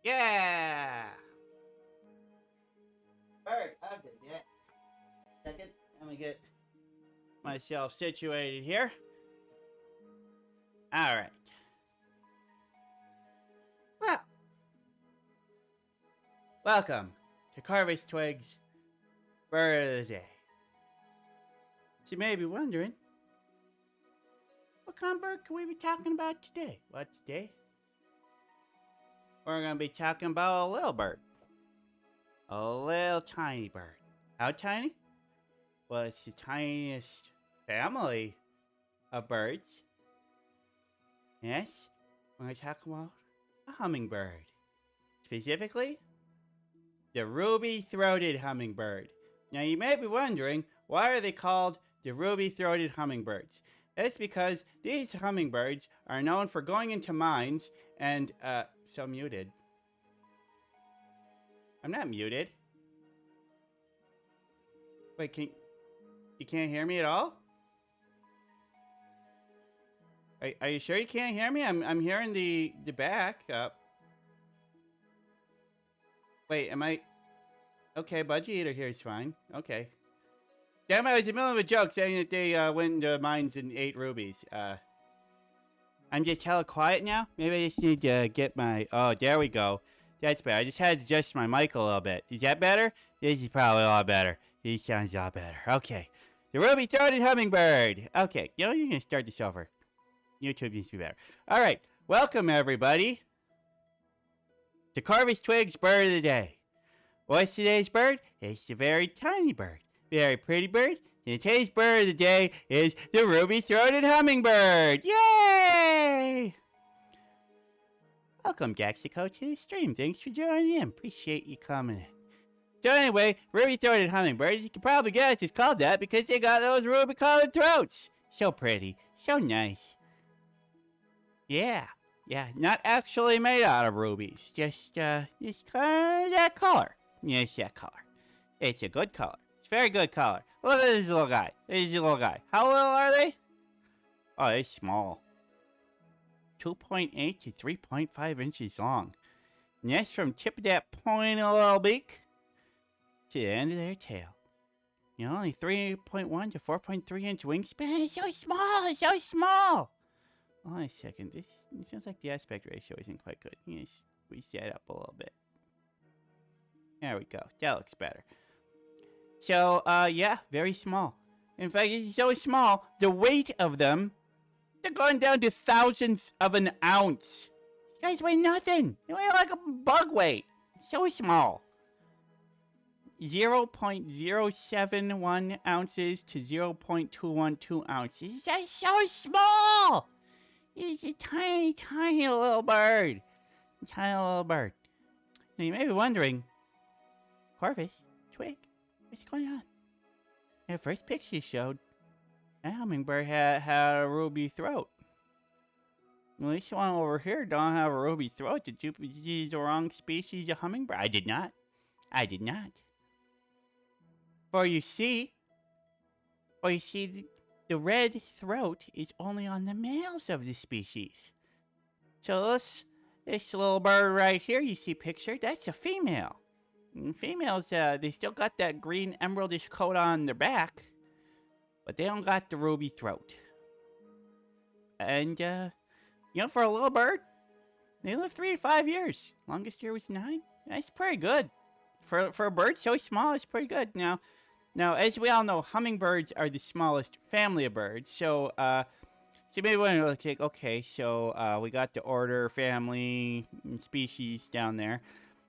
Yeah! Alright, okay, yeah. Second, let me get myself situated here. Alright. Well, welcome to Carvis Twig's Bird of the Day. So you may be wondering, what kind of bird can we be talking about today? What today? We're going to be talking about a little bird. A little tiny bird. How tiny? Well, it's the tiniest family of birds. Yes, we're going to talk about a hummingbird. Specifically, the ruby-throated hummingbird. Now, you may be wondering, why are they called the ruby-throated hummingbirds? It's because these hummingbirds are known for going into mines and, so muted. I'm not muted. Wait, you can't hear me at all? Are you sure you can't hear me? I'm hearing the back. Wait, am I? Okay, Budgie Eater here is fine. Okay. Damn, I was in the middle of a joke saying that they went into mines and ate rubies. I'm just hella quiet now. Maybe I just need to get my. Oh, there we go. That's better. I just had to adjust my mic a little bit. Is that better? This is probably a lot better. This sounds a lot better. Okay. The ruby-throated hummingbird. Okay, you know, you're gonna start this over. YouTube needs to be better. All right, welcome everybody to Carvis Twig's Bird of the Day. What's today's bird? It's a very tiny bird, very pretty bird. And today's bird of the day is the ruby-throated hummingbird. Yay! Welcome, Gaxico, to the stream. Thanks for joining in. Appreciate you coming in. So anyway, ruby-throated hummingbirds, you can probably guess it's called that because they got those ruby-colored throats. So pretty, so nice. Yeah, not actually made out of rubies. Just kind of that color. Yes, that color. It's a good color. It's a very good color. Look at this little guy. How little are they? Oh, they're small. 2.8 to 3.5 inches long. And that's from tip of that pointy little beak to the end of their tail. You know, only 3.1 to 4.3 inch wingspan. It's so small. Hold on a second. This feels like the aspect ratio isn't quite good. You need to squeeze that up a little bit. There we go. That looks better. So, yeah, very small. In fact, it's so small, the weight of them, they're going down to thousandths of an ounce. These guys weigh nothing. They weigh like a bug weight. So small. 0.071 ounces to 0.212 ounces. That's so small! He's a tiny, tiny little bird. Now, you may be wondering, Carvis, Twig, what's going on? The first picture showed that hummingbird had a ruby throat. Well, this one over here don't have a ruby throat. Did you use the wrong species of hummingbird? I did not. For you see, the red throat is only on the males of the species. So this little bird right here you see pictured, that's a female. And females, they still got that green emeraldish coat on their back, but they don't got the ruby throat. And, you know, for a little bird, they live 3 to 5 years. Longest year was 9. That's pretty good. For a bird so small, it's pretty good. Now, as we all know, hummingbirds are the smallest family of birds. So, you may want to think, okay, so we got the order, family, and species down there.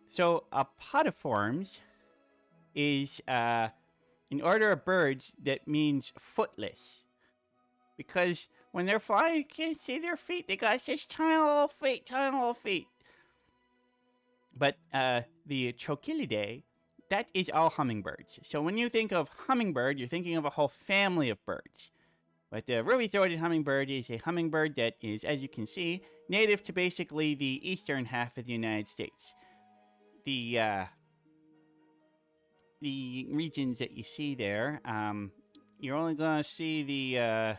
So, Podiformes is an order of birds that means footless. Because when they're flying, you can't see their feet. They got such tiny little feet. But the Trochilidae, that is all hummingbirds. So when you think of hummingbird, you're thinking of a whole family of birds. But the ruby-throated hummingbird is a hummingbird that is, as you can see, native to basically the eastern half of the United States. The regions that you see there, you're only going to see the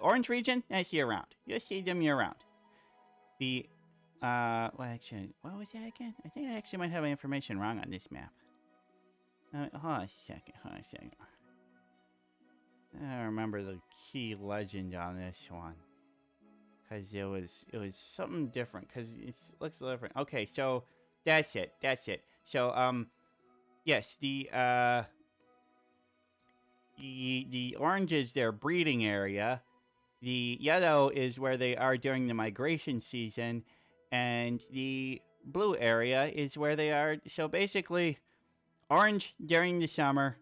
orange region, that's year-round. You'll see them year-round. The well, actually, what was that again? I think I actually might have my information wrong on this map. Hold on a second. I don't remember the key legend on this one. Because it was something different. Because it looks different. Okay, so that's it. So, yes, the orange is their breeding area. The yellow is where they are during the migration season. And the blue area is where they are. So basically, orange during the summer,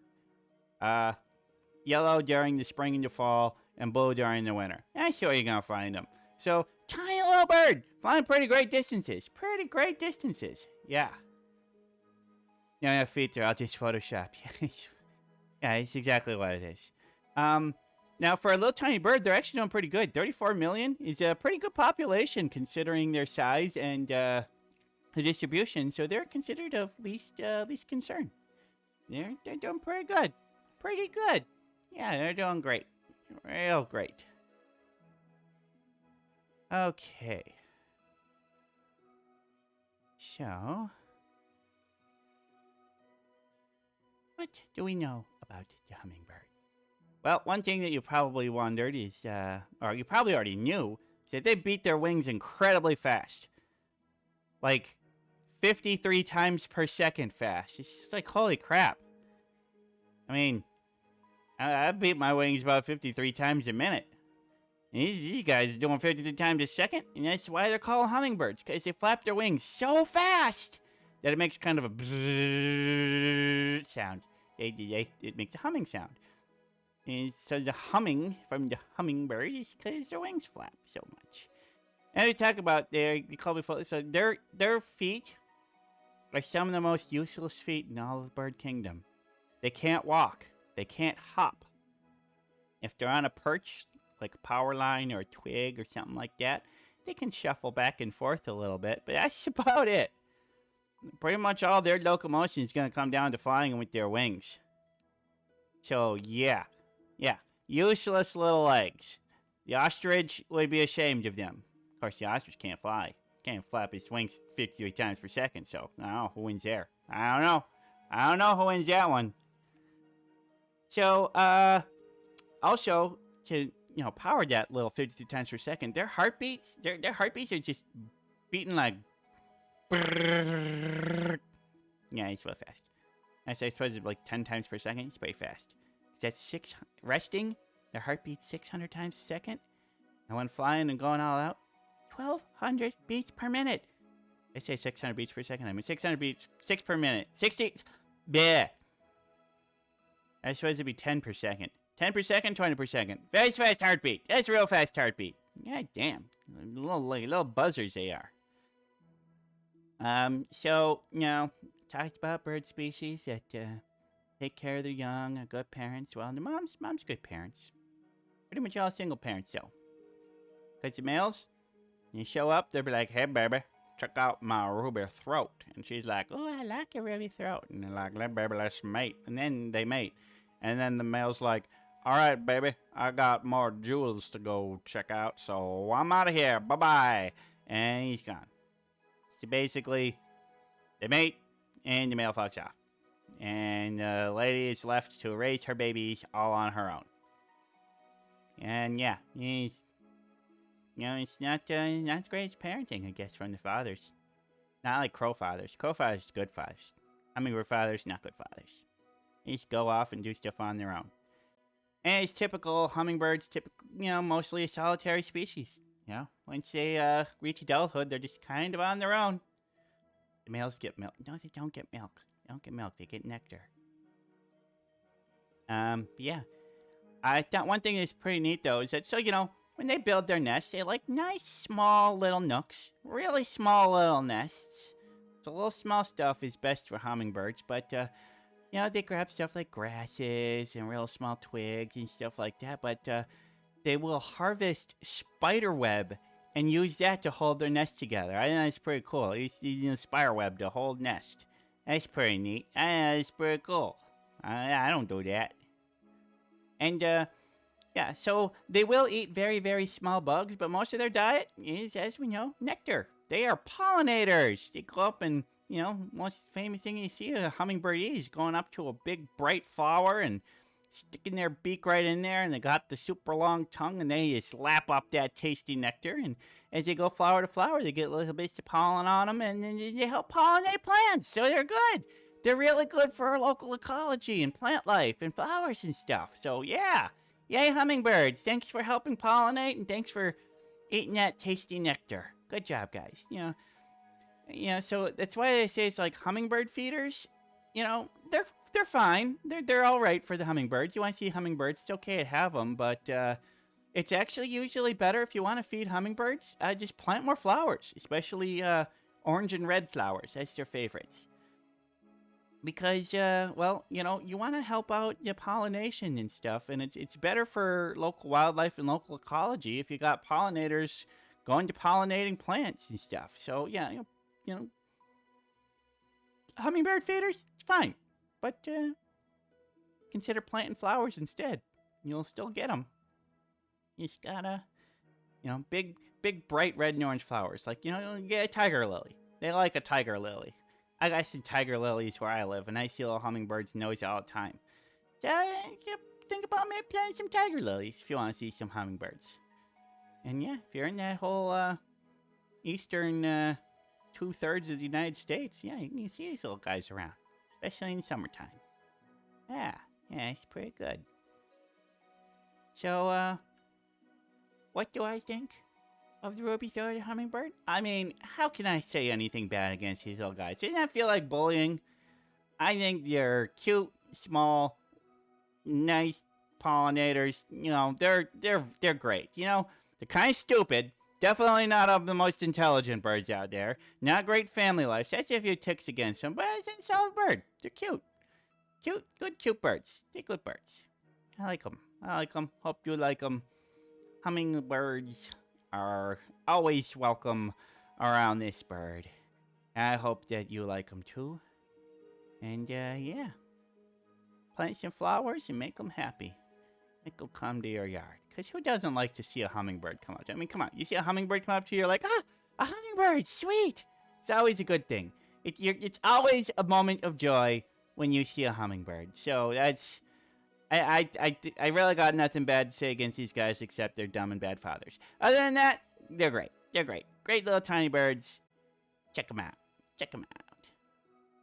yellow during the spring and the fall, and blue during the winter. That's where you're going to find them. So, tiny little bird, flying pretty great distances. Yeah. You don't have feet there, I'll just Photoshop. Yeah, it's exactly what it is. Now, for a little tiny bird, they're actually doing pretty good. 34 million is a pretty good population considering their size and the distribution. So they're considered of least concern. They're doing pretty good. Yeah, they're doing great. Real great. Okay. So, what do we know about the hummingbird? Well, one thing that you probably wondered is, or you probably already knew, is that they beat their wings incredibly fast. Like 53 times per second fast. It's just like, holy crap. I mean, I beat my wings about 53 times a minute. And these guys are doing 53 times a second, and that's why they're called hummingbirds, because they flap their wings so fast that it makes kind of a sound. It makes a humming sound. And so the humming from the hummingbird is because their wings flap so much. And we talk about they call before, so their feet are some of the most useless feet in all of the bird kingdom. They can't walk. They can't hop. If they're on a perch, like a power line or a twig or something like that, they can shuffle back and forth a little bit, but that's about it. Pretty much all their locomotion is going to come down to flying with their wings. So, yeah, useless little legs. The ostrich would be ashamed of them. Of course, the ostrich can't fly. Can't flap his wings 53 times per second, so I don't know who wins there. I don't know who wins that one. So, also, to power that little 52 times per second, their heartbeats are just beating like. Yeah, it's real fast. I suppose it's like 10 times per second. It's pretty fast. Is that resting? Their heartbeats 600 times a second, and when flying and going all out, 1,200 beats per minute. I say 600 beats per second. I mean 600 beats, 6 per minute, 60. Yeah. I suppose it'd be 10 per second. 10 per second, 20 per second. Very fast heartbeat. That's a real fast heartbeat. God damn. Little buzzers they are. So, talked about bird species that take care of their young, are good parents. Well, the mom's good parents. Pretty much all single parents, though. Because the males, you show up, they'll be like, hey, baby, check out my ruby throat. And she's like, oh, I like your ruby throat. And they're like, baby, let's mate. And then they mate. And then the male's like, all right, baby, I got more jewels to go check out, so I'm out of here. Bye-bye. And he's gone. So basically, they mate, and the male fucks off. And the lady is left to raise her babies all on her own. And yeah, it's not as great as parenting, I guess, from the fathers. Not like crow fathers. Crow fathers, good fathers. Hummingbird fathers, not good fathers. They just go off and do stuff on their own. And it's typical hummingbirds, mostly a solitary species. Once they reach adulthood, they're just kind of on their own. The males get milk. No, they don't get milk. They don't get milk. They get nectar. Yeah. I thought one thing that's pretty neat, though, is that, when they build their nests, they like nice, small little nooks. Really small little nests. So little small stuff is best for hummingbirds, but, they grab stuff like grasses and real small twigs and stuff like that, but they will harvest spider web and use that to hold their nest together. I think that's pretty cool. Using spider web to hold nest. That's pretty neat. That's pretty cool. I don't do that. And, so they will eat very, very small bugs, but most of their diet is, as we know, nectar. They are pollinators. They go up and, most famous thing you see a hummingbird is going up to a big bright flower and sticking their beak right in there, and they got the super long tongue, and they just lap up that tasty nectar. And as they go flower to flower, they get little bits of pollen on them, and then they help pollinate plants. So they're good. They're really good for our local ecology and plant life and flowers and stuff. So yeah, yay hummingbirds! Thanks for helping pollinate, and thanks for eating that tasty nectar. Good job, guys. So that's why I say it's like hummingbird feeders. They're fine. They're all right for the hummingbirds. You want to see hummingbirds? It's okay to have them, but it's actually usually better if you want to feed hummingbirds. Just plant more flowers, especially orange and red flowers. That's their favorites. Because, you want to help out the pollination and stuff, and it's better for local wildlife and local ecology if you got pollinators going to pollinating plants and stuff. So, yeah, hummingbird feeders, it's fine. But consider planting flowers instead. You'll still get them. You just gotta, big, bright red and orange flowers. Like, get a tiger lily. They like a tiger lily. I got some tiger lilies where I live, and I see little hummingbirds noise all the time. So, think about maybe planting some tiger lilies if you want to see some hummingbirds. And yeah, if you're in that whole eastern 2/3 of the United States, yeah, you can see these little guys around, especially in summertime. Yeah, it's pretty good. So, what do I think of the ruby-throated hummingbird? I mean, how can I say anything bad against these little guys? Doesn't that feel like bullying? I think they're cute, small, nice pollinators. They're great. They're kind of stupid. Definitely not of the most intelligent birds out there. Not great family life. That's a few ticks against them, but it's a solid bird. They're cute. Cute birds. They're good birds. I like them. Hope you like them. Hummingbirds are always welcome around this bird. I hope that you like them too. And yeah, plant some flowers and make them happy. Make them come to your yard. Because who doesn't like to see a hummingbird come up? I mean, come on. You see a hummingbird come up to you, you're like, a hummingbird, sweet. It's always a good thing. It's always a moment of joy when you see a hummingbird. So that's... I really got nothing bad to say against these guys except they're dumb and bad fathers. Other than that, they're great. Great little tiny birds. Check them out.